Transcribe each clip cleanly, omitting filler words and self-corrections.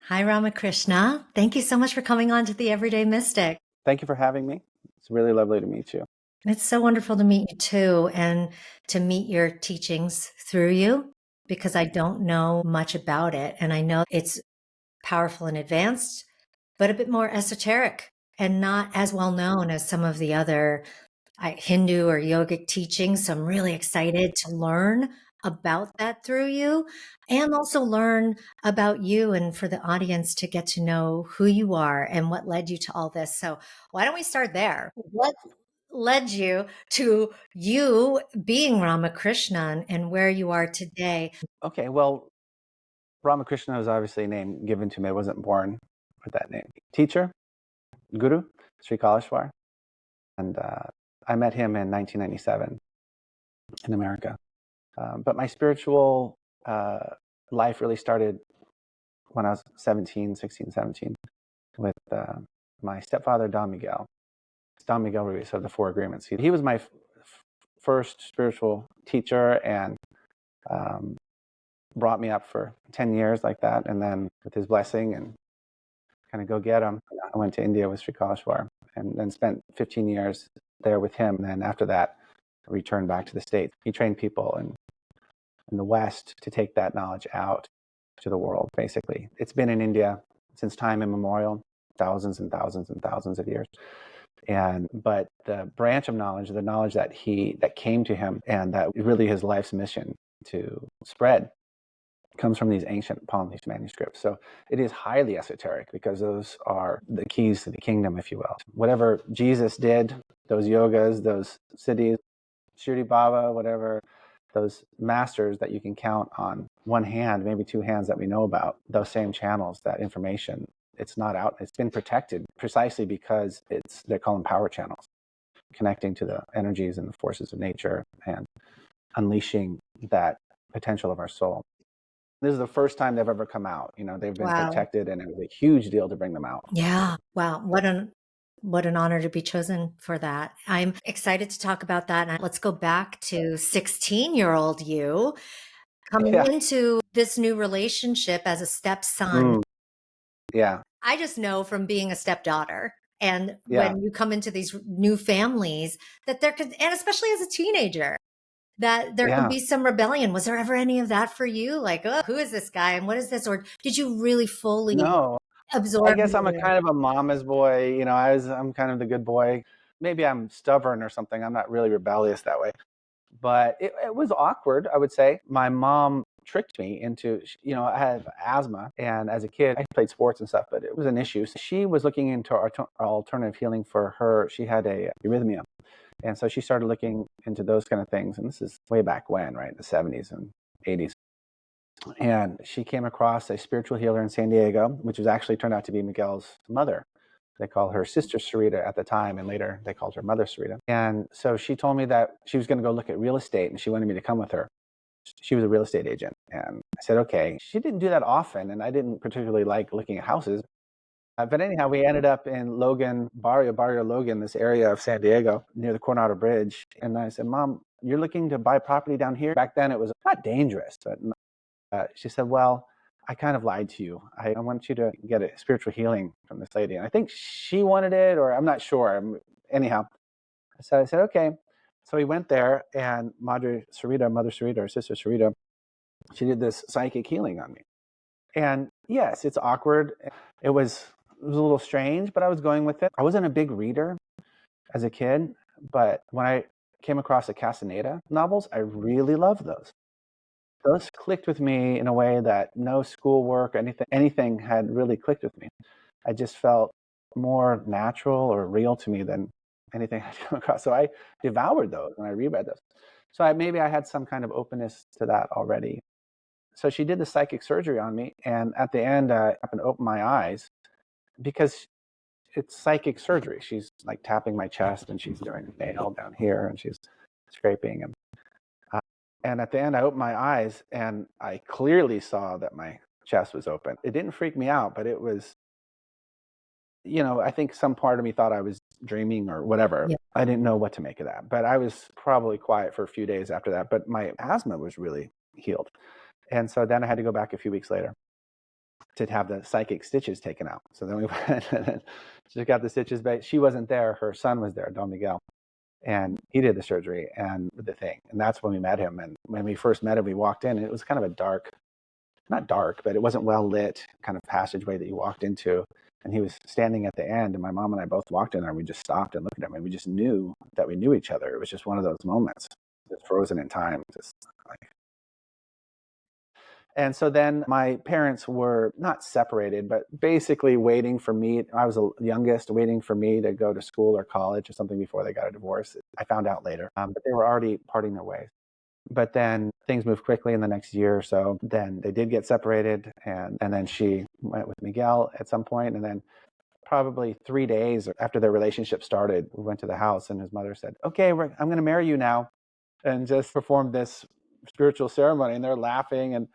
Hi, Ramakrishna. Thank you so much for coming on to the Everyday Mystic. Thank you for having me. It's really lovely to meet you. It's so wonderful to meet you too, and to meet your teachings through you, because I don't know much about it. And I know it's powerful and advanced, but a bit more esoteric and not as well known as some of the other Hindu or yogic teachings. So I'm really excited to learn about that through you and also learn about you and for the audience to get to know who you are and what led you to all this. So why don't we start there? What led you to you being Ramakrishna and where you are today? Okay, well, Ramakrishna was obviously a name given to me. I wasn't born with that name. Teacher, Guru, Sri Kaleshwar. And I met him in 1997 in America. But my spiritual life really started when I was 17, 16, 17 with my stepfather, Don Miguel Ruiz of the Four Agreements. He was my first spiritual teacher and brought me up for 10 years like that. And then with his blessing and kind of go get him, I went to India with Sri Kaleshwar and then spent 15 years there with him. And then after that, I returned back to the States. He trained people in the West to take that knowledge out to the world, basically. It's been in India since time immemorial, thousands and thousands and thousands of years. But the branch of knowledge, the knowledge that came to him and that really his life's mission to spread comes from these ancient palm leaf manuscripts. So it is highly esoteric because those are the keys to the kingdom, if you will. Whatever Jesus did, those yogas, those siddhis, Shirdi Baba, whatever, those masters that you can count on one hand, maybe two hands that we know about, those same channels, that information, it's not out. It's been protected precisely because they call them power channels, connecting to the energies and the forces of nature and unleashing that potential of our soul. This is the first time they've ever come out. They've been Wow. protected, and it was a huge deal to bring them out. Yeah. Wow. What an honor to be chosen for that. I'm excited to talk about that. And let's go back to 16-year-old you coming Yeah. into this new relationship as a stepson. Yeah. I just know from being a stepdaughter and Yeah. when you come into these new families that there could, and especially as a teenager, that there could Yeah. be some rebellion. Was there ever any of that for you? Like, oh, who is this guy and what is this? Or did you really fully No, I absorb guess I'm a it? kind of a mama's boy. I'm kind of the good boy. Maybe I'm stubborn or something. I'm not really rebellious that way. But it was awkward, I would say. My mom tricked me into, I had asthma. And as a kid, I played sports and stuff, but it was an issue. So she was looking into alternative healing for her. She had a arrhythmia. And so she started looking into those kind of things. And this is way back when, right? The 70s and 80s. And she came across a spiritual healer in San Diego, which was actually turned out to be Miguel's mother. They called her sister Sarita at the time, and later they called her mother Sarita. And so she told me that she was going to go look at real estate, and she wanted me to come with her. She was a real estate agent. And I said, okay. She didn't do that often, and I didn't particularly like looking at houses. But anyhow, we ended up in Barrio Logan, this area of San Diego near the Coronado Bridge. And I said, Mom, you're looking to buy property down here? Back then it was not dangerous, but she said, well, I kind of lied to you. I want you to get a spiritual healing from this lady. And I think she wanted it, or I'm not sure. Anyhow, I said, okay. So we went there, and Mother Sarita, or Sister Sarita, she did this psychic healing on me. And yes, it's awkward. It was a little strange, but I was going with it. I wasn't a big reader as a kid, but when I came across the Castaneda novels, I really loved those. Those clicked with me in a way that no schoolwork, anything had really clicked with me. I just felt more natural or real to me than anything I'd come across. So I devoured those and I reread those. So maybe I had some kind of openness to that already. So she did the psychic surgery on me, and at the end, I happened to open my eyes because it's psychic surgery. She's like tapping my chest, and she's doing a nail down here, and she's scraping. And at the end, I opened my eyes, and I clearly saw that my chest was open. It didn't freak me out, but it was, I think some part of me thought I was dreaming or whatever. Yeah. I didn't know what to make of that. But I was probably quiet for a few days after that. But my asthma was really healed. And so then I had to go back a few weeks later. to have the psychic stitches taken out. So then we went and she got the stitches, but she wasn't there. Her son was there, Don Miguel, and he did the surgery and the thing. And that's when we met him. And when we first met him, we walked in, and it was kind of a dark, not dark, but it wasn't well lit kind of passageway that you walked into. And he was standing at the end, and my mom and I both walked in there, and we just stopped and looked at him, and we just knew that we knew each other. It was just one of those moments, just frozen in time, just like. And so then my parents were not separated, but basically waiting for me. I was the youngest, waiting for me to go to school or college or something before they got a divorce. I found out later, but they were already parting their ways. But then things moved quickly in the next year or so. Then they did get separated, and then she went with Miguel at some point, and then probably 3 days after their relationship started, we went to the house, and his mother said, "Okay, I'm going to marry you now," and just performed this spiritual ceremony. And they're laughing, and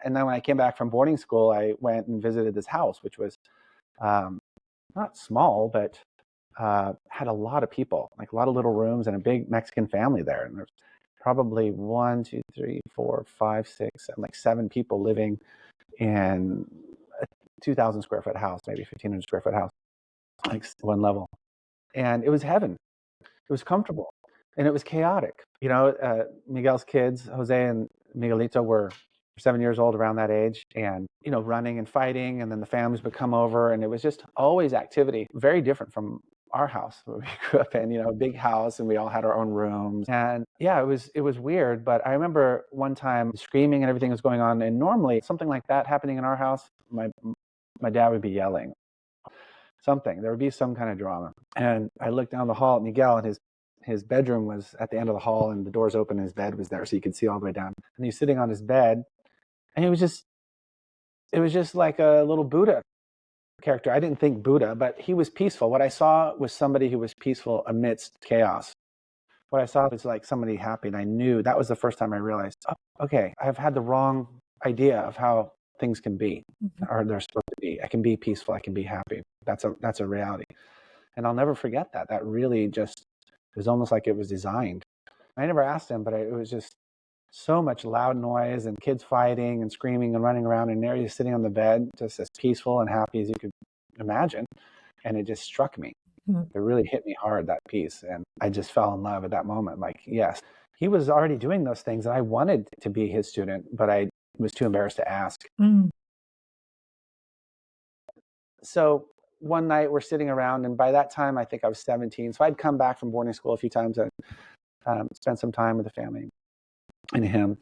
then when I came back from boarding school, I went and visited this house, which was not small, but had a lot of people, like a lot of little rooms and a big Mexican family there. And there's probably 1, 2, 3, 4, 5, 6, like 7 people living in a 2,000 square foot house, maybe 1,500 square foot house, like one level. And it was heaven. It was comfortable, and it was chaotic. Miguel's kids, Jose and Miguelito, were 7 years old, around that age, and running and fighting, and then the families would come over, and it was just always activity, very different from our house where we grew up in, a big house, and we all had our own rooms. And yeah, it was weird, but I remember one time screaming and everything was going on, and normally something like that happening in our house, my dad would be yelling something. There would be some kind of drama. And I looked down the hall at Miguel, and his bedroom was at the end of the hall, and the doors open, and his bed was there, so you could see all the way down. And he's sitting on his bed, and it was just like a little Buddha character. I didn't think Buddha, but he was peaceful. What I saw was somebody who was peaceful amidst chaos. What I saw was like somebody happy, and I knew that was the first time I realized, oh, okay, I've had the wrong idea of how things can be, or they're supposed to be. I can be peaceful. I can be happy. That's a reality. And I'll never forget that. That really just, it was almost like it was designed. I never asked him, but it was just so much loud noise and kids fighting and screaming and running around, and there he's sitting on the bed, just as peaceful and happy as you could imagine. And it just struck me. It really hit me hard, that piece. And I just fell in love at that moment. Like, yes, he was already doing those things, and I wanted to be his student, but I was too embarrassed to ask. So one night we're sitting around, and by that time I think I was 17. So I'd come back from boarding school a few times and spent some time with the family and him,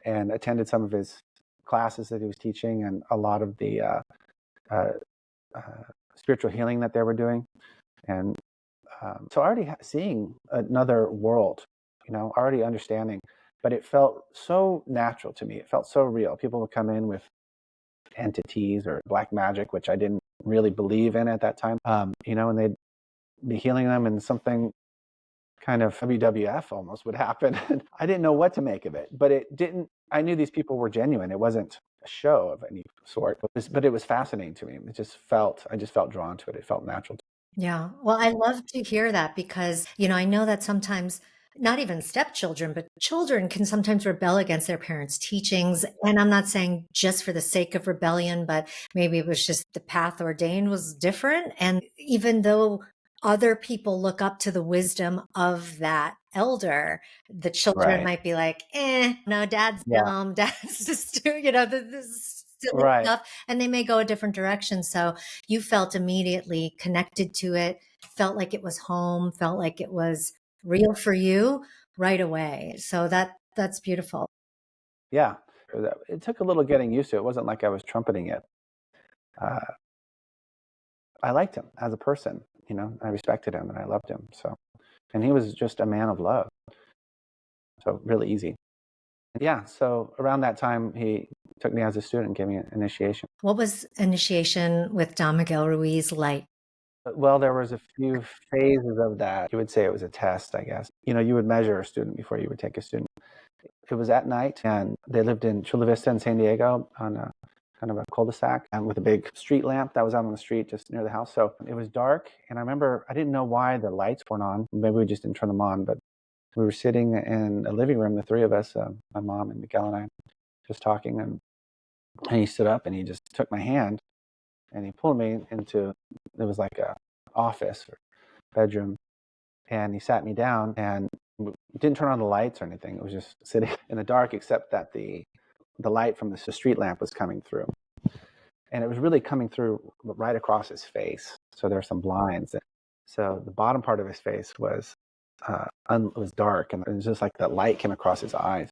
and attended some of his classes that he was teaching, and a lot of the spiritual healing that they were doing. And so already seeing another world, already understanding, but it felt so natural to me. It felt so real. People would come in with entities or black magic, which I didn't really believe in at that time, and they'd be healing them, and something kind of WWF almost would happen. I didn't know what to make of it, but I knew these people were genuine. It wasn't a show of any sort, but it was fascinating to me. I just felt drawn to it. It felt natural to me. Yeah. Well, I love to hear that because, I know that sometimes not even stepchildren, but children can sometimes rebel against their parents' teachings. And I'm not saying just for the sake of rebellion, but maybe it was just the path ordained was different. And even though other people look up to the wisdom of that elder, the children Right. might be like, no, dad's Yeah. dumb. Dad's just, this is silly Right. stuff. And they may go a different direction. So you felt immediately connected to it, felt like it was home, felt like it was real for you right away. So that's beautiful. Yeah. It took a little getting used to. It wasn't like I was trumpeting it. I liked him as a person. I respected him and I loved him. So, and he was just a man of love. So really easy. Yeah. So around that time, he took me as a student and gave me an initiation. What was initiation with Don Miguel Ruiz like? Well, there was a few phases of that. You would say it was a test, I guess. You would measure a student before you would take a student. It was at night, and they lived in Chula Vista in San Diego on a kind of a cul-de-sac, and with a big street lamp that was out on the street just near the house. So it was dark, and I remember I didn't know why the lights weren't on. Maybe we just didn't turn them on, but we were sitting in a living room, the three of us, my mom and Miguel and I, just talking, and And he stood up and he just took my hand and he pulled me into, it was like a office or bedroom, and he sat me down and didn't turn on the lights or anything. It was just sitting in the dark, except that the light from the street lamp was coming through, and it was really coming through right across his face. So there were some blinds. So the bottom part of his face was dark, and it was just like the light came across his eyes,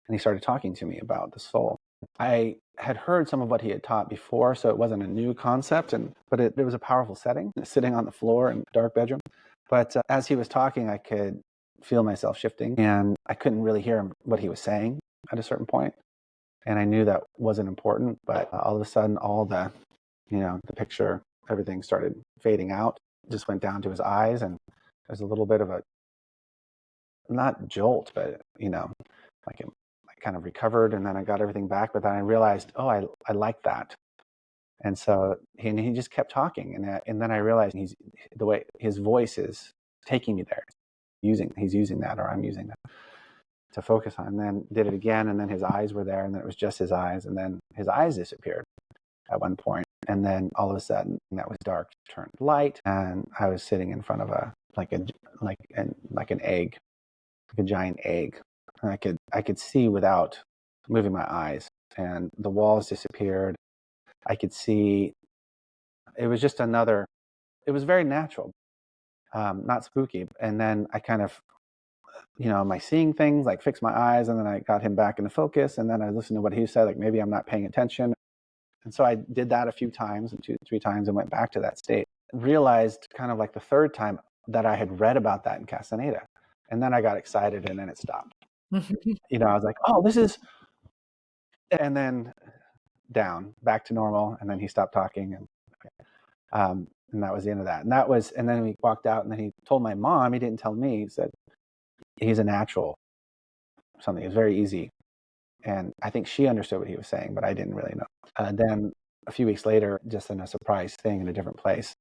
and he started talking to me about the soul. I had heard some of what he had taught before, so it wasn't a new concept, but it was a powerful setting, sitting on the floor in a dark bedroom. But as he was talking, I could feel myself shifting, and I couldn't really hear what he was saying at a certain point. And I knew that wasn't important, but all of a sudden, all the picture, everything started fading out. It just went down to his eyes, and there's a little bit of a, not jolt, but like I kind of recovered, and then I got everything back. But then I realized, oh, I like that. And so he just kept talking, and then I realized the way his voice is taking me there. He's using that, or I'm using that to focus on. And then did it again, and then his eyes were there, and then it was just his eyes, and then his eyes disappeared at one point, and then all of a sudden that was dark turned light, and I was sitting in front of an egg, like a giant egg. And I could see without moving my eyes, and the walls disappeared. I could see. It was just another. It was very natural, not spooky. And then I kind of, am I seeing things? Like fix my eyes, and then I got him back into focus, and then I listened to what he said. Like maybe I'm not paying attention, and so I did that a few times, and 2-3 times, and went back to that state. Realized kind of like the third time that I had read about that in Castaneda, and then I got excited, and then it stopped. I was like, oh, this is, and then down back to normal, and then he stopped talking, and that was the end of that. And then we walked out, and then he told my mom. He didn't tell me. He said he's a natural something. It was very easy, and I think she understood what he was saying, but I didn't really know. Then a few weeks later, just in a surprise thing in a different place,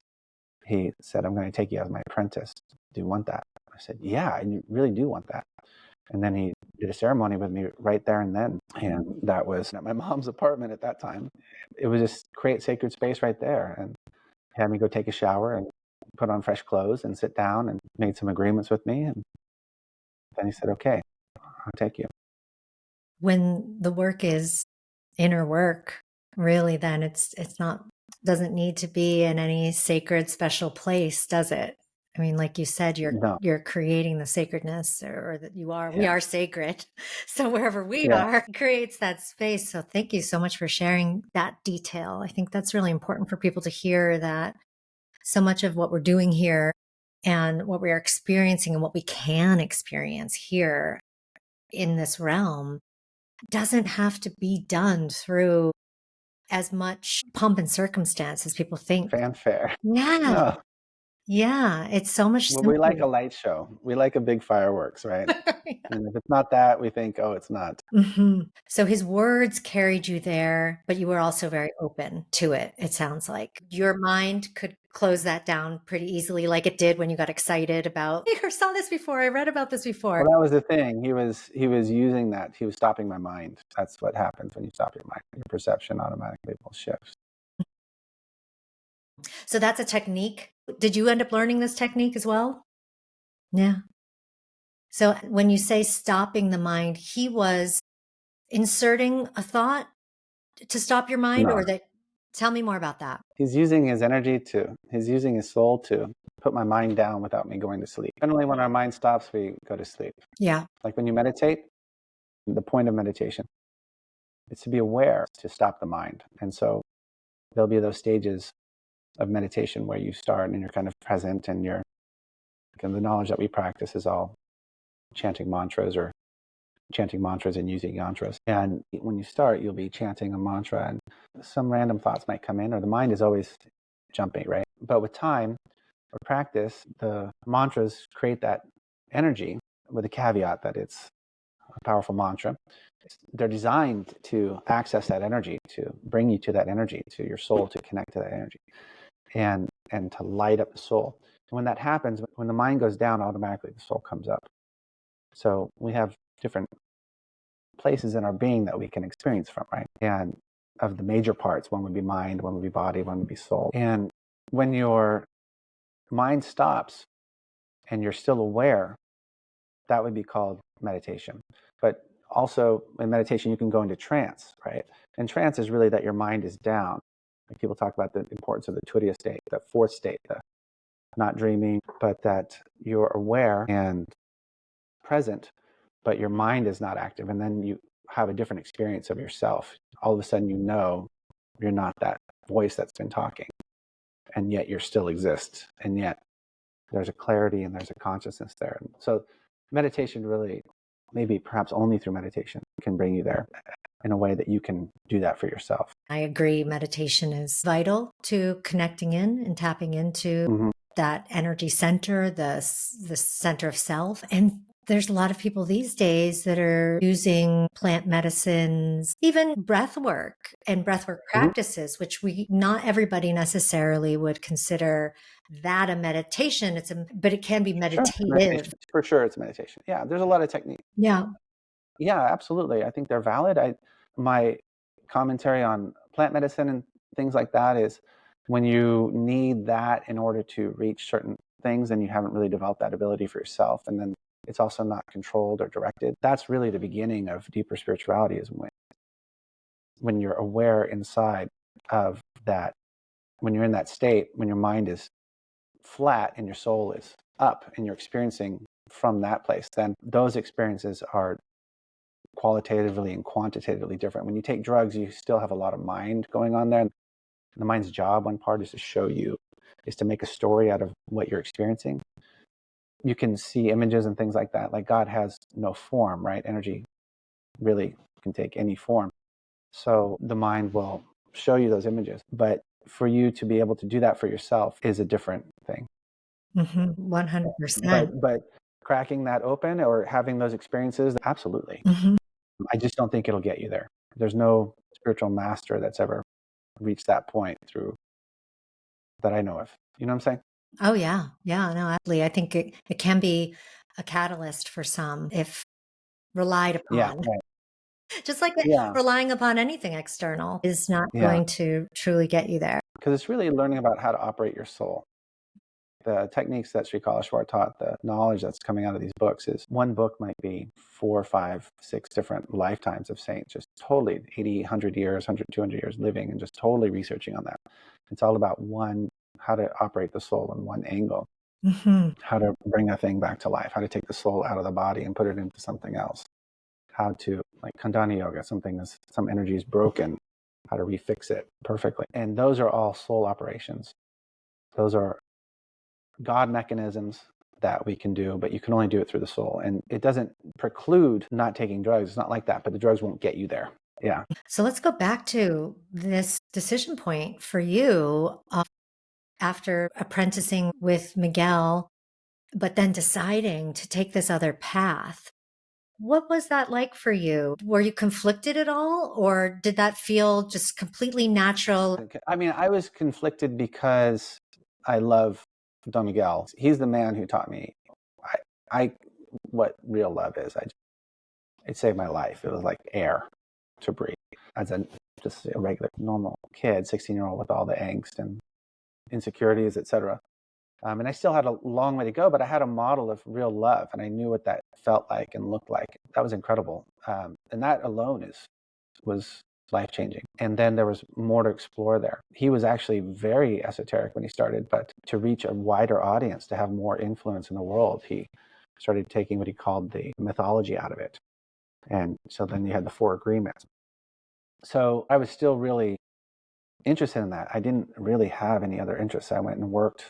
he said, "I'm going to take you as my apprentice. Do you want that?" I said, "Yeah, I really do want that." And then he did a ceremony with me right there and then. And that was at my mom's apartment at that time. It was just create sacred space right there, and had me go take a shower and put on fresh clothes and sit down and made some agreements with me. And then he said, okay, I'll take you. When the work is inner work, really, then it's not, doesn't need to be in any sacred special place, does it? I mean, like you said, you're creating the sacredness, or that we are sacred. So wherever we are creates that space. So thank you so much for sharing that detail. I think that's really important for people to hear, that so much of what we're doing here and what we are experiencing and what we can experience here in this realm doesn't have to be done through as much pomp and circumstance as people think. Fanfare. Yeah. No. Yeah. It's so much simpler. We like a light show. We like a big fireworks, right? And if it's not that, we think, oh, it's not. So his words carried you there, but you were also very open to it. It sounds like your mind could close that down pretty easily, like it did when you got excited about, I saw this before, I read about this before. Well, that was the thing. He was using that. He was stopping my mind. That's what happens when you stop your mind. Your perception automatically will shift. So that's a technique. Did you end up learning this technique as well? Yeah. So when you say stopping the mind, he was inserting a thought to stop your mind, or that, tell me more about that. He's using his energy he's using his soul to put my mind down without me going to sleep. Generally, when our mind stops, we go to sleep. Yeah. Like when you meditate, the point of meditation is to be aware, to stop the mind. And so there'll be those stages of meditation where you start and you're kind of present, and the knowledge that we practice is all chanting mantras and using yantras. And when you start, you'll be chanting a mantra, and some random thoughts might come in, or the mind is always jumping, right? But with time or practice, the mantras create that energy, with a caveat that it's a powerful mantra. They're designed to access that energy, to bring you to that energy, to your soul, to connect to that energy, and to light up the soul. And when that happens, when the mind goes down, automatically the soul comes up. So we have different places in our being that we can experience from, right? And of the major parts. One would be mind, one would be body, one would be soul. And when your mind stops and you're still aware, that would be called meditation. But also in meditation, you can go into trance, right? And trance is really that your mind is down. Like people talk about the importance of the Turiya state, the fourth state, the not dreaming, but that you're aware and present, but your mind is not active. And then you have a different experience of yourself. All of a sudden, you know, you're not that voice that's been talking, and yet you still exist. And yet there's a clarity and there's a consciousness there. So meditation really, maybe perhaps only through meditation, can bring you there in a way that you can do that for yourself. I agree. Meditation is vital to connecting in and tapping into that energy center, the center of self. And there's a lot of people these days that are using plant medicines, even breath work and breathwork practices, which not everybody necessarily would consider that a meditation. But it can be meditative. For sure, it's meditation. Yeah, there's a lot of techniques. Yeah. Yeah, absolutely. I think they're valid. My commentary on plant medicine and things like that is when you need that in order to reach certain things and you haven't really developed that ability for yourself, and then it's also not controlled or directed. That's really the beginning of deeper spirituality, is when you're aware inside of that, when you're in that state, when your mind is flat and your soul is up and you're experiencing from that place, then those experiences are qualitatively and quantitatively different. When you take drugs, you still have a lot of mind going on there. The mind's job, one part, is to make a story out of what you're experiencing. You can see images and things like that. Like God has no form, right? Energy really can take any form. So the mind will show you those images. But for you to be able to do that for yourself is a different thing. 100%. But cracking that open or having those experiences, absolutely. I just don't think it'll get you there. There's no spiritual master that's ever reached that point through that I know of. You know what I'm saying? Oh, yeah. Yeah, no, absolutely. I think it can be a catalyst for some if relied Yeah, upon. right. Just like Yeah, relying upon anything external is not yeah. going to truly get you there. Because it's really learning about how to operate your soul. The techniques that Sri Kaleshwar taught, the knowledge that's coming out of these books, is one book might be 4, 5, 6 different lifetimes of saints, just totally 80, 100 years, 100, 200 years living and just totally researching on that. It's all about how to operate the soul in one angle, how to bring a thing back to life, how to take the soul out of the body and put it into something else, how to, like Kundalini yoga, some energy is broken, how to refix it perfectly. And those are all soul operations. Those are God mechanisms that we can do, but you can only do it through the soul. And it doesn't preclude not taking drugs. It's not like that, but the drugs won't get you there. Yeah. So let's go back to this decision point for you after apprenticing with Miguel, but then deciding to take this other path. What was that like for you? Were you conflicted at all, or did that feel just completely natural? I mean, I was conflicted because I love Don Miguel. He's the man who taught me what real love is. It saved my life. It was like air to breathe. As just a regular, normal kid, 16-year-old with all the angst and insecurities, etc. And I still had a long way to go, but I had a model of real love, and I knew what that felt like and looked like. That was incredible, and that alone was life-changing. And then there was more to explore there. He was actually very esoteric when he started, but to reach a wider audience, to have more influence in the world, he started taking what he called the mythology out of it. And so then you had the 4 agreements. So I was still really interested in that. I didn't really have any other interests. I went and worked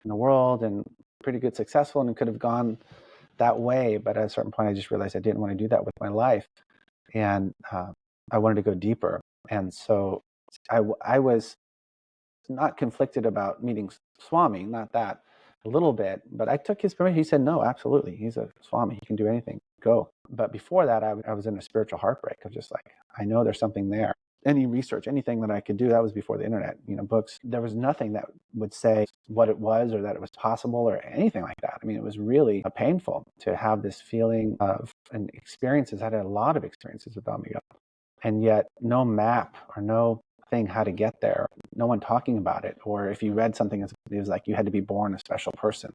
in the world and pretty good successful and could have gone that way. But at a certain point, I just realized I didn't want to do that with my life. And I wanted to go deeper. And so I was not conflicted about meeting Swami, not that, a little bit, but I took his permission. He said, no, absolutely. He's a Swami. He can do anything. Go. But before that, I was in a spiritual heartbreak of just like, I know there's something there. Any research, anything that I could do, that was before the internet, books. There was nothing that would say what it was or that it was possible or anything like that. I mean, it was really painful to have this feeling of, and experiences. I had a lot of experiences with Don Miguel. and yet no map or no thing how to get there, no one talking about it. Or if you read something, it was like you had to be born a special person.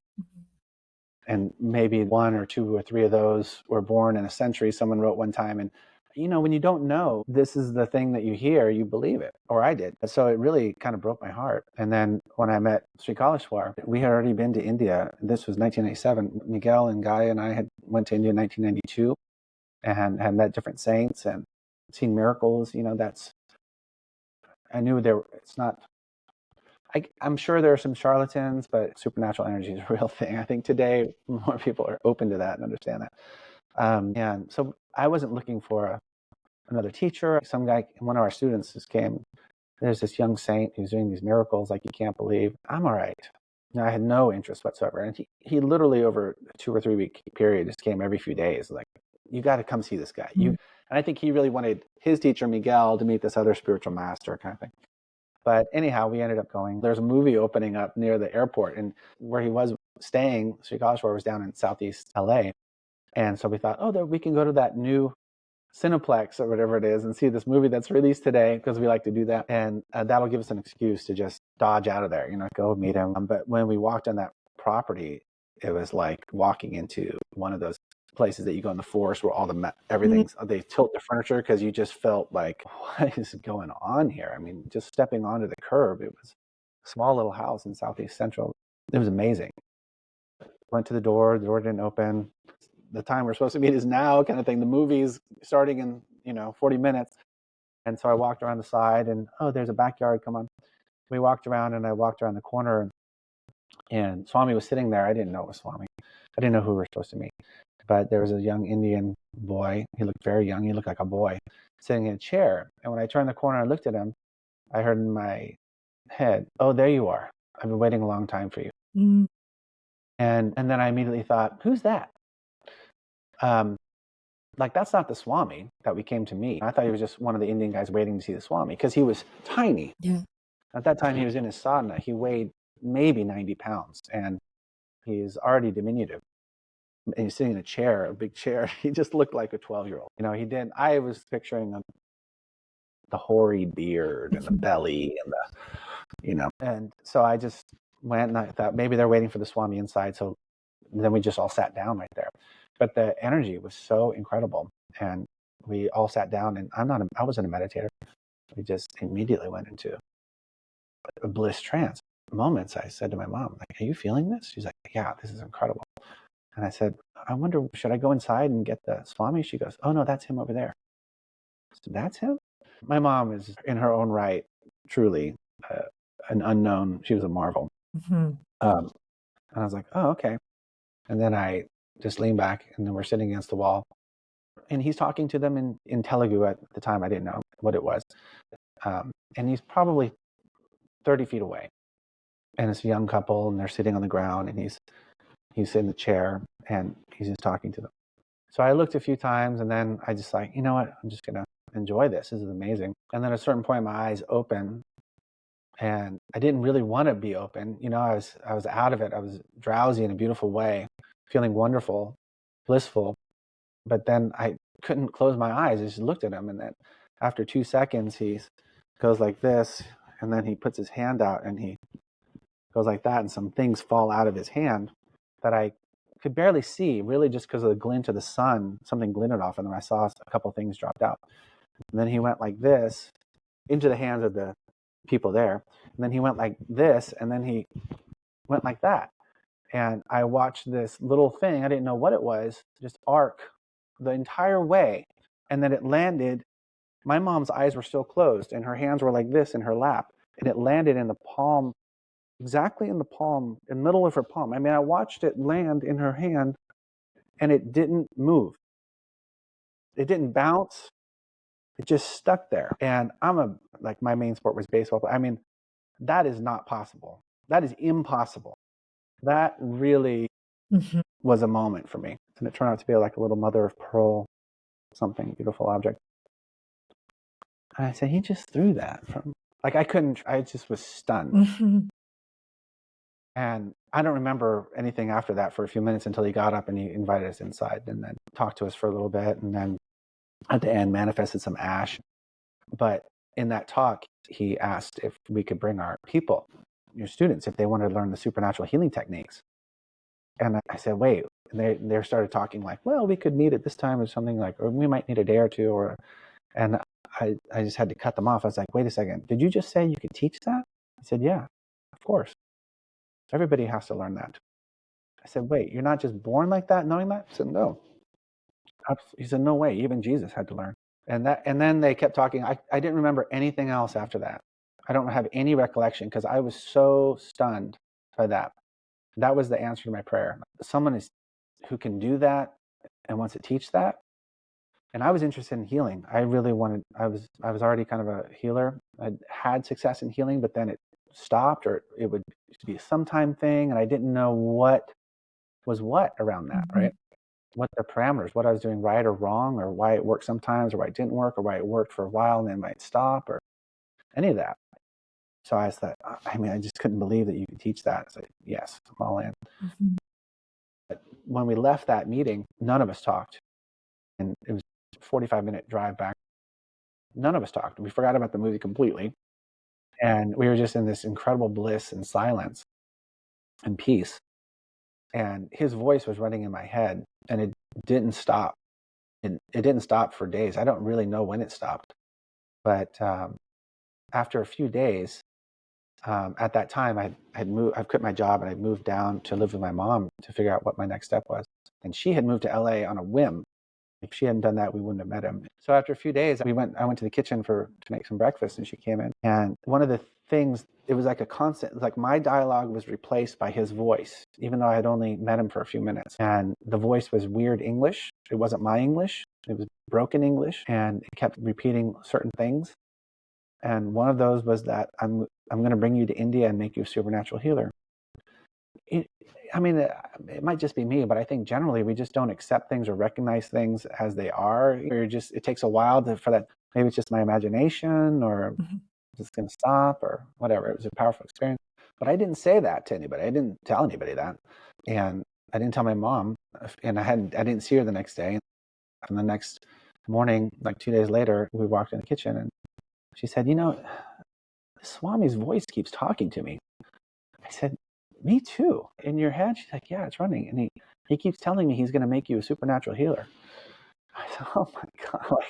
And maybe one or two or three of those were born in a century, someone wrote one time. And, when you don't know, this is the thing that you hear, you believe it, or I did. So it really kind of broke my heart. And then when I met Sri Kaleshwar, we had already been to India. This was 1997. Miguel and Guy and I had went to India in 1992 and had met different saints and seen miracles. I knew it's not, I'm sure there are some charlatans, but supernatural energy is a real thing. I think today more people are open to that and understand that. And so I wasn't looking for another teacher. Some guy, one of our students just came. There's this young saint who's doing these miracles like you can't believe. I'm all right. I had no interest whatsoever. And he literally over a 2 or 3 week period just came every few days. Like, you got to come see this guy. And I think he really wanted his teacher, Miguel, to meet this other spiritual master kind of thing. But anyhow, we ended up going. There's a movie opening up near the airport, and where he was staying, Sri Kaleshwar was down in Southeast LA. And so we thought, we can go to that new Cineplex or whatever it is and see this movie that's released today, because we like to do that. And that'll give us an excuse to just dodge out of there, go meet him. But when we walked on that property, it was like walking into one of those places that you go in the forest where all everything's, they tilt the furniture, because you just felt like, what is going on here? I mean, just stepping onto the curb. It was a small little house in Southeast Central. It was amazing. Went to the door didn't open. The time we're supposed to meet is now, kind of thing. The movie's starting in 40 minutes. And so I walked around the side, and there's a backyard, come on. We walked around, and I walked around the corner, and Swami was sitting there. I didn't know it was Swami. I didn't know who we were supposed to meet. But there was a young Indian boy. He looked very young. He looked like a boy sitting in a chair. And when I turned the corner and looked at him, I heard in my head, "Oh, there you are. I've been waiting a long time for you." And then I immediately thought, who's that? Like, that's not the Swami that we came to meet. I thought he was just one of the Indian guys waiting to see the Swami, because he was tiny. Yeah. At that time, he was in his sadhana. He weighed maybe 90 pounds, and he's already diminutive. And he's sitting in a chair, a big chair. He just looked like a 12-year-old. He didn't. I was picturing the hoary beard and the belly and And so I just went, and I thought maybe they're waiting for the Swami inside. So then we just all sat down right there. But the energy was so incredible, and we all sat down. And I wasn't a meditator. We just immediately went into a bliss trance. Moments, I said to my mom, like, "Are you feeling this?" She's like, "Yeah, this is incredible." And I said, "I wonder, should I go inside and get the Swami?" She goes, "Oh no, that's him over there." I said, "That's him?" My mom is, in her own right, truly an unknown. She was a marvel. And I was like, "Oh, okay." And then I just leaned back, and then we're sitting against the wall, and he's talking to them in Telugu. At the time, I didn't know what it was. And he's probably 30 feet away, and it's a young couple, and they're sitting on the ground, and he's in the chair, and he's just talking to them. So I looked a few times, and then I just like, you know what? I'm just going to enjoy this. This is amazing. And then at a certain point, my eyes open, and I didn't really want to be open. I was out of it. I was drowsy in a beautiful way, feeling wonderful, blissful. But then I couldn't close my eyes. I just looked at him, and then after 2 seconds, he goes like this, and then he puts his hand out, and he goes like that, and some things fall out of his hand that I could barely see, really just because of the glint of the sun. Something glinted off, and then I saw a couple things dropped out. And then he went like this into the hands of the people there. And then he went like this, and then he went like that. And I watched this little thing, I didn't know what it was, just arc the entire way. And then it landed, my mom's eyes were still closed, and her hands were like this in her lap. And it landed in the palm, exactly in the palm, in the middle of her palm. I mean, I watched it land in her hand, and it didn't move. It didn't bounce. It just stuck there. And my main sport was baseball. But I mean, that is not possible. That is impossible. That really was a moment for me. And it turned out to be like a little mother of pearl, something beautiful object. And I said, he just threw that from, like, I just was stunned. And I don't remember anything after that for a few minutes until he got up and he invited us inside and then talked to us for a little bit. And then at the end manifested some ash. But in that talk, he asked if we could bring our people, your students, if they wanted to learn the supernatural healing techniques. And I said, wait. And they started talking like, well, we could meet at this time or something, like, or we might need a day or two. And I just had to cut them off. I was like, wait a second. Did you just say you could teach that? I said, yeah, of course. Everybody has to learn that. I said, wait, you're not just born like that, knowing that? I said, no. He said, no way. Even Jesus had to learn. And then they kept talking. I didn't remember anything else after that. I don't have any recollection because I was so stunned by that. That was the answer to my prayer. Someone who can do that and wants to teach that. And I was interested in healing. I really wanted. I was already kind of a healer. I had success in healing, but then it stopped, or it would be a sometime thing, and I didn't know what was what around that, right? What the parameters, what I was doing right or wrong, or why it worked sometimes, or why it didn't work, or why it worked for a while and then might stop, or any of that. So I thought, I mean, I just couldn't believe that you could teach that. It's like, yes, I'm all in. But when we left that meeting, none of us talked. And it was a 45-minute drive back. None of us talked. We forgot about the movie completely. And we were just in this incredible bliss and silence and peace. And his voice was running in my head, and it didn't stop. It didn't stop for days. I don't really know when it stopped. But after a few days, at that time, I'd quit my job, and I'd moved down to live with my mom to figure out what my next step was. And she had moved to LA on a whim. If she hadn't done that, we wouldn't have met him. So after a few days, I went to the kitchen to make some breakfast, and she came in. And one of the things, it was like a constant, like my dialogue was replaced by his voice, even though I had only met him for a few minutes. And the voice was weird English. It wasn't my English. It was broken English, and it kept repeating certain things. And one of those was that I'm going to bring you to India and make you a supernatural healer. It might just be me, but I think generally we just don't accept things or recognize things as they are. It takes a while for that. Maybe it's just my imagination, or it's going to stop, or whatever. It was a powerful experience. But I didn't say that to anybody. I didn't tell anybody that. And I didn't tell my mom. And I didn't see her the next day. And the next morning, like 2 days later, we walked in the kitchen, and she said, Swami's voice keeps talking to me. I said, me too. In your head? She's like, yeah, it's running. And he keeps telling me he's going to make you a supernatural healer. I said, oh my God.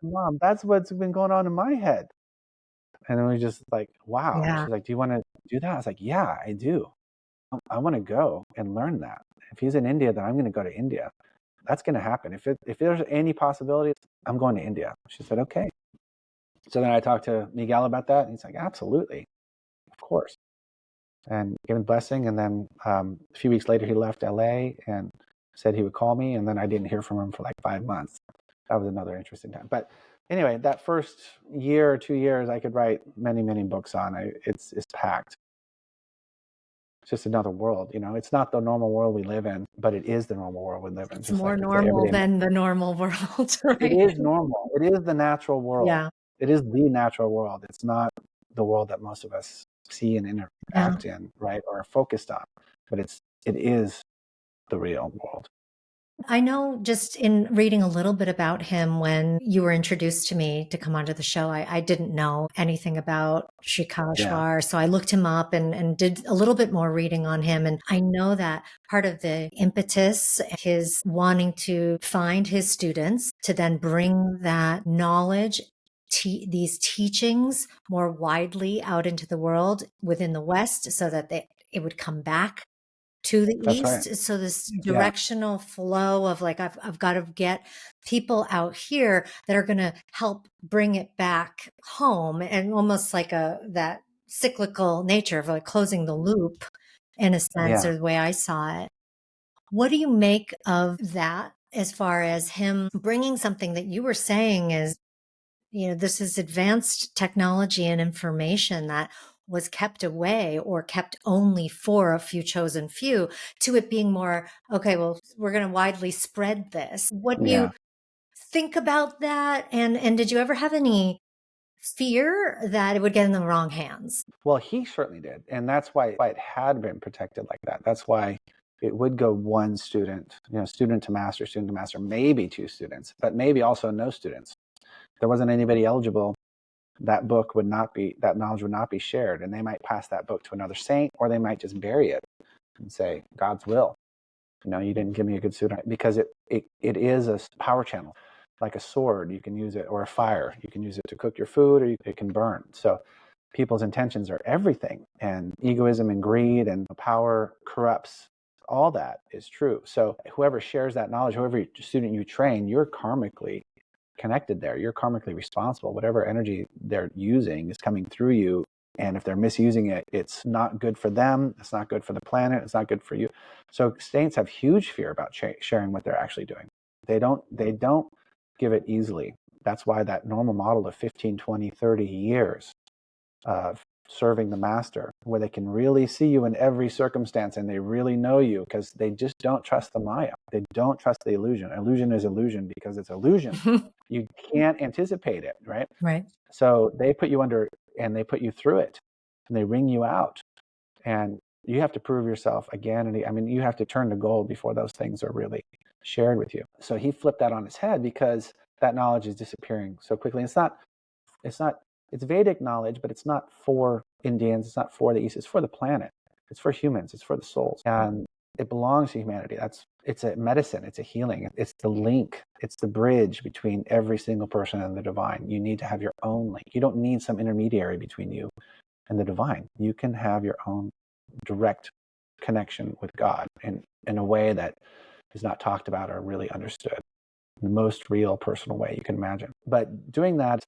Mom, that's what's been going on in my head. And then we just like, wow. Yeah. She's like, do you want to do that? I was like, yeah, I do. I want to go and learn that. If he's in India, then I'm going to go to India. That's going to happen. If there's any possibility, I'm going to India. She said, okay. So then I talked to Miguel about that, and he's like, absolutely, of course. And gave him a blessing. And then a few weeks later, he left LA and said he would call me. And then I didn't hear from him for like 5 months. That was another interesting time. But anyway, that first year or 2 years, I could write many, many books on. It's packed. It's just another world, It's not the normal world we live in, but it is the normal world we live in. It's just more like normal than the normal world, right? It is normal. It is the natural world. Yeah. It is the natural world. It's not the world that most of us see and interact in, right, or are focused on. But it is the real world. I know just in reading a little bit about him when you were introduced to me to come onto the show, I didn't know anything about Sri Kaleshwar. Yeah. So I looked him up and did a little bit more reading on him. And I know that part of the impetus, his wanting to find his students to then bring that knowledge, these teachings more widely out into the world within the West so that it would come back to the That's East. Right. So this directional flow of like, I've got to get people out here that are going to help bring it back home, and almost like that cyclical nature of like closing the loop in a sense, or the way I saw it. What do you make of that as far as him bringing something that you were saying is, this is advanced technology and information that was kept away or kept only for a few chosen few, to it being more, okay, well, we're going to widely spread this. What do you think about that? And did you ever have any fear that it would get in the wrong hands? Well, he certainly did. And that's why it had been protected like that. That's why it would go one student, student to master, maybe two students, but maybe also no students. If there wasn't anybody eligible, that knowledge would not be shared, and they might pass that book to another saint, or they might just bury it and say, God's will. You didn't give me a good student, because it is a power channel, like a sword. You can use it, or a fire. You can use it to cook your food, or it can burn. So people's intentions are everything, and egoism and greed and power corrupts. All that is true. So whoever shares that knowledge, whoever student you train, you're karmically connected there. You're karmically responsible. Whatever energy they're using is coming through you. And if they're misusing it, it's not good for them. It's not good for the planet. It's not good for you. So saints have huge fear about sharing what they're actually doing. They don't give it easily. That's why that normal model of 15, 20, 30 years of serving the master, where they can really see you in every circumstance and they really know you, because they just don't trust the Maya. They don't trust the illusion. Illusion is illusion because it's illusion. You can't anticipate it, right? Right. So they put you under, and they put you through it, and they wring you out, and you have to prove yourself again and again. I mean, you have to turn to gold before those things are really shared with you. So he flipped that on its head, because that knowledge is disappearing so quickly. It's Vedic knowledge, but it's not for Indians. It's not for the East. It's for the planet. It's for humans. It's for the souls. And it belongs to humanity. It's a medicine. It's a healing. It's the link. It's the bridge between every single person and the divine. You need to have your own link. You don't need some intermediary between you and the divine. You can have your own direct connection with God in a way that is not talked about or really understood. The most real personal way you can imagine. But doing that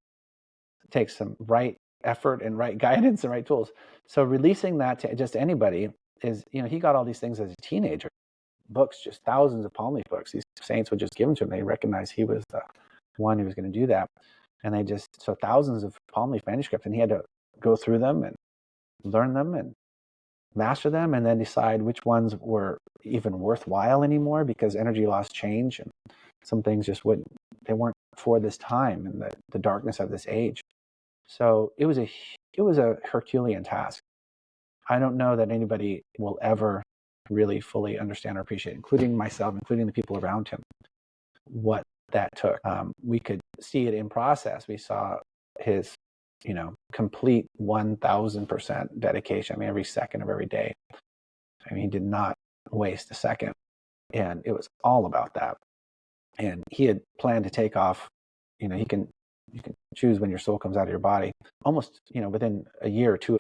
takes some right effort and right guidance and right tools. So releasing that to just anybody is, he got all these things as a teenager, books, just thousands of palm leaf books. These saints would just give them to him. They recognized he was the one who was going to do that. And so thousands of palm leaf manuscripts, and he had to go through them and learn them and master them, and then decide which ones were even worthwhile anymore, because energy loss change, and some things just they weren't for this time and the darkness of this age. So it was a Herculean task. I don't know that anybody will ever really fully understand or appreciate, including myself, including the people around him, what that took. We could see it in process. We saw his, complete 1,000% dedication. I mean, every second of every day. I mean, he did not waste a second, and it was all about that. And he had planned to take off. You can choose when your soul comes out of your body. Almost, within a year or two,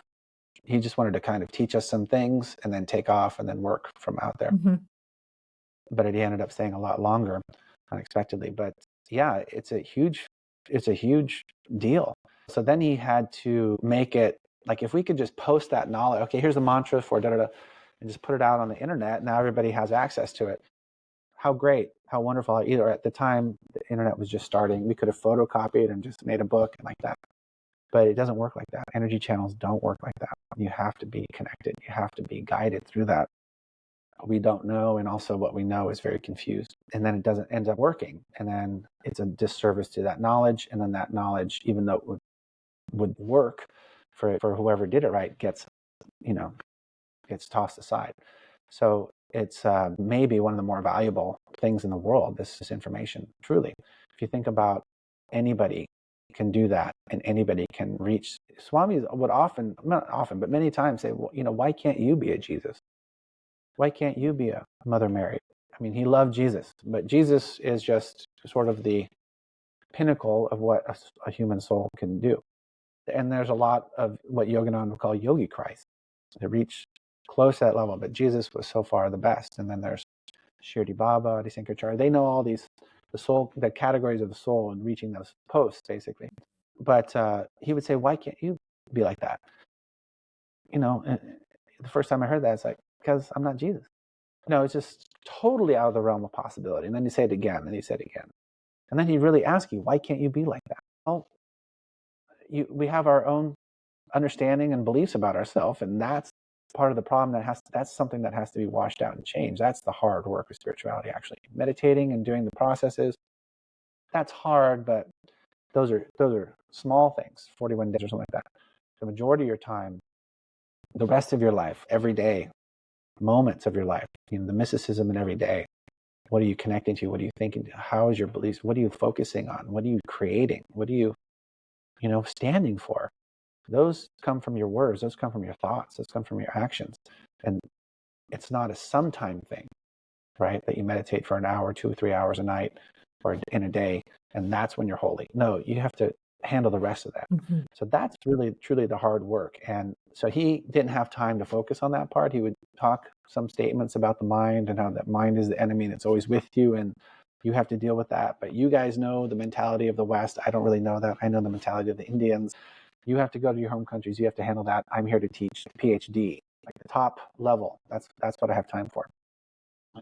he just wanted to kind of teach us some things and then take off and then work from out there. Mm-hmm. But he ended up staying a lot longer, unexpectedly. But yeah, it's a huge deal. So then he had to make it like, if we could just post that knowledge, okay, here's the mantra for da da da, and just put it out on the internet. Now everybody has access to it. How great, how wonderful. Either at the time, the internet was just starting. We could have photocopied and just made a book and like that. But it doesn't work like that. Energy channels don't work like that. You have to be connected. You have to be guided through that. We don't know, and also what we know is very confused. And then it doesn't end up working. And then it's a disservice to that knowledge. And then that knowledge, even though it would work for whoever did it right, gets tossed aside. So it's maybe one of the more valuable things in the world, this information, truly. If you think about, anybody can do that, and anybody can reach. Swamis would often, not often, but many times say, well, why can't you be a Jesus? Why can't you be a Mother Mary? I mean, he loved Jesus, but Jesus is just sort of the pinnacle of what a human soul can do. And there's a lot of what Yogananda would call yogi Christ. They reach close to that level, but Jesus was so far the best. And then there's Shirdi Baba, Adi Sankaracharya. They know all these, the categories of the soul, and reaching those posts, basically. But he would say, why can't you be like that? The first time I heard that, it's like, because I'm not Jesus. No, it's just totally out of the realm of possibility. And then you say it again, and you say it again. And then he really asks you, why can't you be like that? Well, we have our own understanding and beliefs about ourselves, and that's part of the problem. That's something that has to be washed out and changed. That's the hard work of spirituality, actually. Meditating and doing the processes, that's hard, but those are small things, 41 days or something like that. The majority of your time, the rest of your life, every day, moments of your life, the mysticism in every day. What are you connecting to? What are you thinking? How is your beliefs? What are you focusing on? What are you creating? What are you, standing for? Those come from your words. Those come from your thoughts. Those come from your actions. And it's not a sometime thing, right? That you meditate for an hour, 2 or 3 hours a night or in a day, and that's when you're holy. No, you have to handle the rest of that. Mm-hmm. So that's really, truly the hard work. And so he didn't have time to focus on that part. He would talk some statements about the mind and how that mind is the enemy and it's always with you and you have to deal with that. But you guys know the mentality of the West. I don't really know that. I know the mentality of the Indians. You have to go to your home countries. You have to handle that. I'm here to teach PhD, like the top level. That's what I have time for.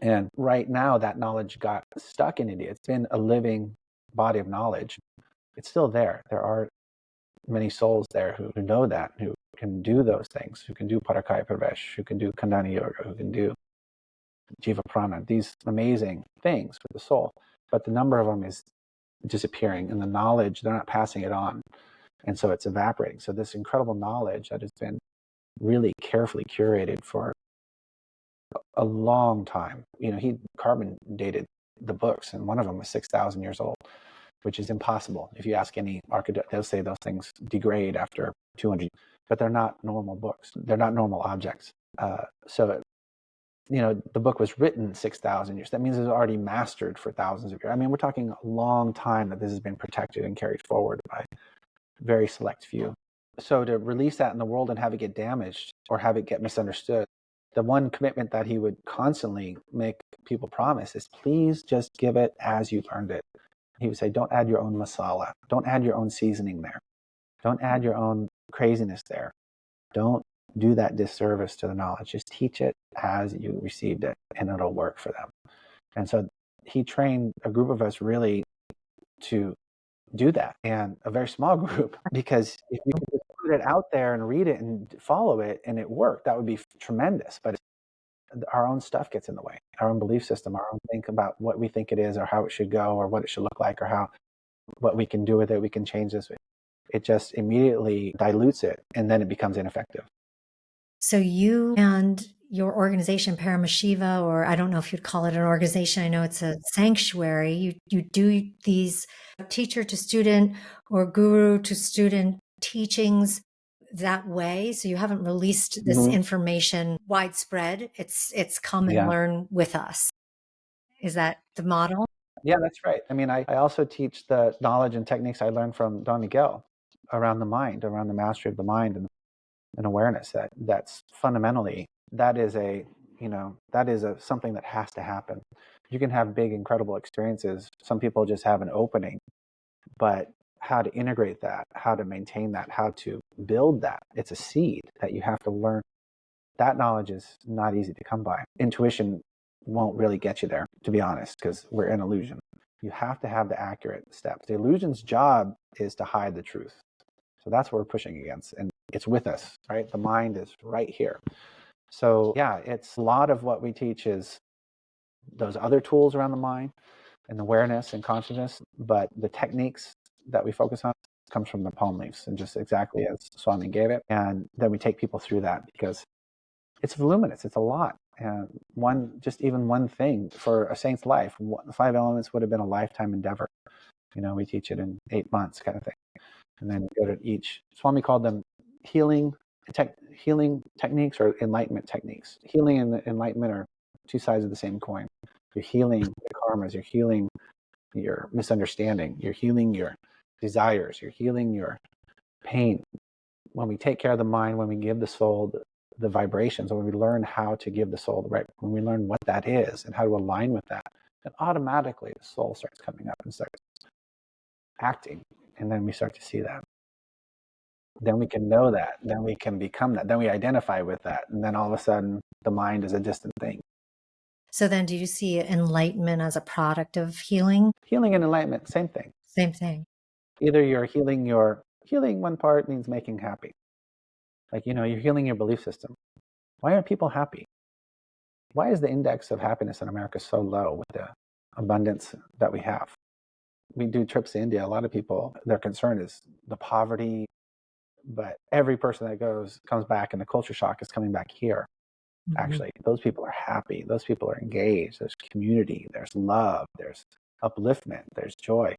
And right now, that knowledge got stuck in India. It's been a living body of knowledge. It's still there. There are many souls there who know that, who can do those things, who can do Parakaya Pravesh, who can do Kundalini Yoga, who can do Jiva Prana, these amazing things for the soul. But the number of them is disappearing, and the knowledge, they're not passing it on. And so it's evaporating. So this incredible knowledge that has been really carefully curated for a long time. He carbon dated the books, and one of them was 6,000 years old, which is impossible. If you ask any architect, they'll say those things degrade after 200, but they're not normal books. They're not normal objects. So the book was written 6,000 years. That means it's already mastered for thousands of years. I mean, we're talking a long time that this has been protected and carried forward by a very select few. So to release that in the world and have it get damaged or have it get misunderstood, the one commitment that he would constantly make people promise is, please just give it as you learned it. He would say, don't add your own masala. Don't add your own seasoning there. Don't add your own craziness there. Don't do that disservice to the knowledge. Just teach it as you received it, and it'll work for them. And so he trained a group of us really to do that, and a very small group, because if you could just put it out there and read it and follow it and it worked, that would be tremendous. But our own stuff gets in the way, our own belief system, our own think about what we think it is or how it should go or what it should look like or what we can do with it. We can change this. It just immediately dilutes it, and then it becomes ineffective. So you and your organization, Paramashiva, or I don't know if you'd call it an organization, I know it's a sanctuary, you do these teacher to student or guru to student teachings that way. So you haven't released this information widespread. It's come and learn with us. Is that the model? Yeah, that's right. I mean, I also teach the knowledge and techniques I learned from Don Miguel around the mind, around the mastery of the mind and awareness. That's fundamentally, that is something that has to happen. You can have big, incredible experiences. Some people just have an opening, but how to integrate that, how to maintain that, how to build that, it's a seed that you have to learn. That knowledge is not easy to come by. Intuition won't really get you there, to be honest, because we're in illusion. You have to have the accurate steps. The illusion's job is to hide the truth. So that's what we're pushing against. And it's with us, right? The mind is right here. So yeah, it's a lot of what we teach is those other tools around the mind and awareness and consciousness, but the techniques that we focus on comes from the palm leaves, and just exactly as Swami gave it. And then we take people through that because it's voluminous. It's a lot. And even one thing for a saint's life, 5 elements would have been a lifetime endeavor. We teach it in 8 months kind of thing. And then go to each. Swami called them healing techniques or enlightenment techniques. Healing and enlightenment are two sides of the same coin. You're healing the karmas. You're healing your misunderstanding. You're healing your desires. You're healing your pain. When we take care of the mind, when we give the soul the vibrations, when we learn how to give the soul the right, when we learn what that is and how to align with that, then automatically the soul starts coming up and starts acting. And then we start to see that. Then we can know that. Then we can become that. Then we identify with that. And then all of a sudden, the mind is a distant thing. So then do you see enlightenment as a product of healing? Healing and enlightenment, same thing. Same thing. Either you're healing one part means making happy. Like, you're healing your belief system. Why aren't people happy? Why is the index of happiness in America so low with the abundance that we have? We do trips to India. A lot of people, their concern is the poverty, but every person that goes comes back, and the culture shock is coming back here. actually. Those people are happy. Those people are engaged. There's community. There's love. There's upliftment. There's joy.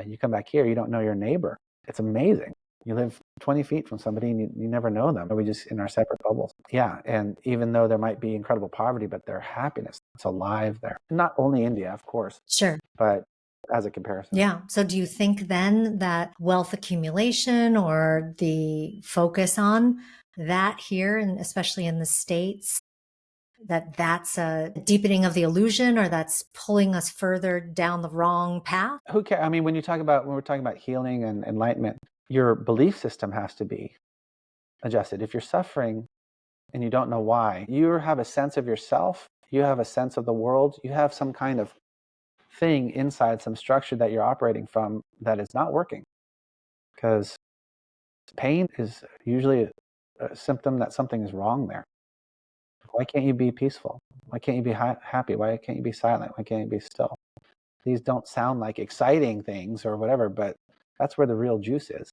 You come back here, you don't know your neighbor. It's amazing. You live 20 feet from somebody and you never know them. We just in our separate bubbles. Yeah. And even though there might be incredible poverty, but their happiness, it's alive there. Not only India, of course. Sure. But as a comparison. Yeah. So do you think then that wealth accumulation or the focus on that here, and especially in the States, that's a deepening of the illusion, or that's pulling us further down the wrong path? Who cares? I mean, when we're talking about healing and enlightenment, your belief system has to be adjusted. If you're suffering and you don't know why, you have a sense of yourself, you have a sense of the world, you have some kind of thing inside, some structure that you're operating from that is not working. Because pain is usually a symptom that something is wrong there. Why can't you be peaceful? Why can't you be happy? Why can't you be silent? Why can't you be still? These don't sound like exciting things or whatever, but that's where the real juice is.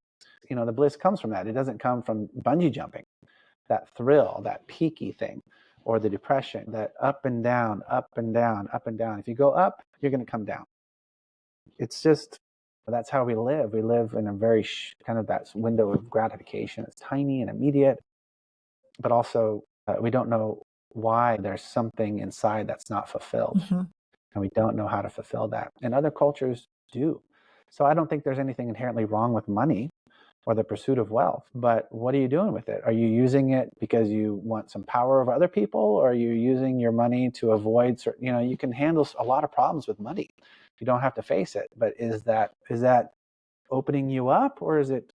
You know, the bliss comes from that. It doesn't come from bungee jumping, that thrill, that peaky thing, or the depression, that up and down, up and down, up and down. If you go up, you're going to come down. It's just, that's how we live. We live in a very kind of that window of gratification. It's tiny and immediate, but also we don't know why there's something inside that's not fulfilled. And we don't know how to fulfill that. And other cultures do. So I don't think there's anything inherently wrong with money or the pursuit of wealth. But what are you doing with it? Are you using it because you want some power over other people? Or are you using your money to avoid certain, you can handle a lot of problems with money. You don't have to face it. But is that opening you up, or is it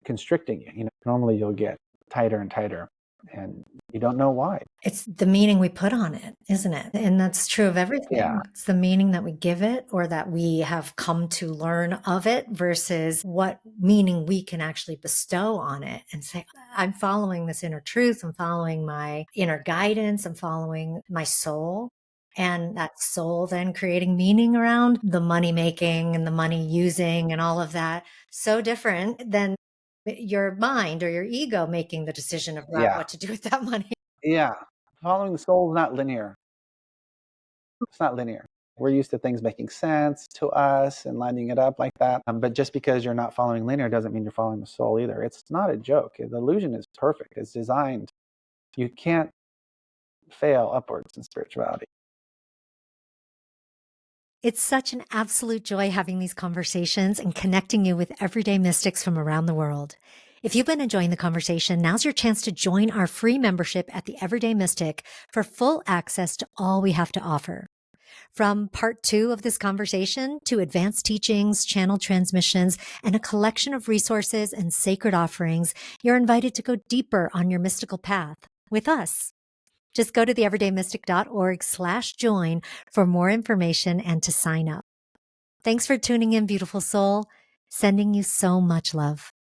constricting you? Normally you'll get tighter and tighter, and you don't know why. It's the meaning we put on it, isn't it? And that's true of everything. Yeah. It's the meaning that we give it, or that we have come to learn of it, versus what meaning we can actually bestow on it and say, I'm following this inner truth. I'm following my inner guidance. I'm following my soul. And that soul then creating meaning around the money making and the money using and all of that. So different than your mind or your ego making the decision about what to do with that money. Yeah. Following the soul is not linear. It's not linear. We're used to things making sense to us and lining it up like that. But just because you're not following linear doesn't mean you're following the soul either. It's not a joke. The illusion is perfect. It's designed. You can't fail upwards in spirituality. It's such an absolute joy having these conversations and connecting you with everyday mystics from around the world. If you've been enjoying the conversation, now's your chance to join our free membership at the Everyday Mystic for full access to all we have to offer. From part 2 of this conversation to advanced teachings, channel transmissions, and a collection of resources and sacred offerings, you're invited to go deeper on your mystical path with us. Just go to theeverydaymistic.org/join for more information and to sign up. Thanks for tuning in, beautiful soul. Sending you so much love.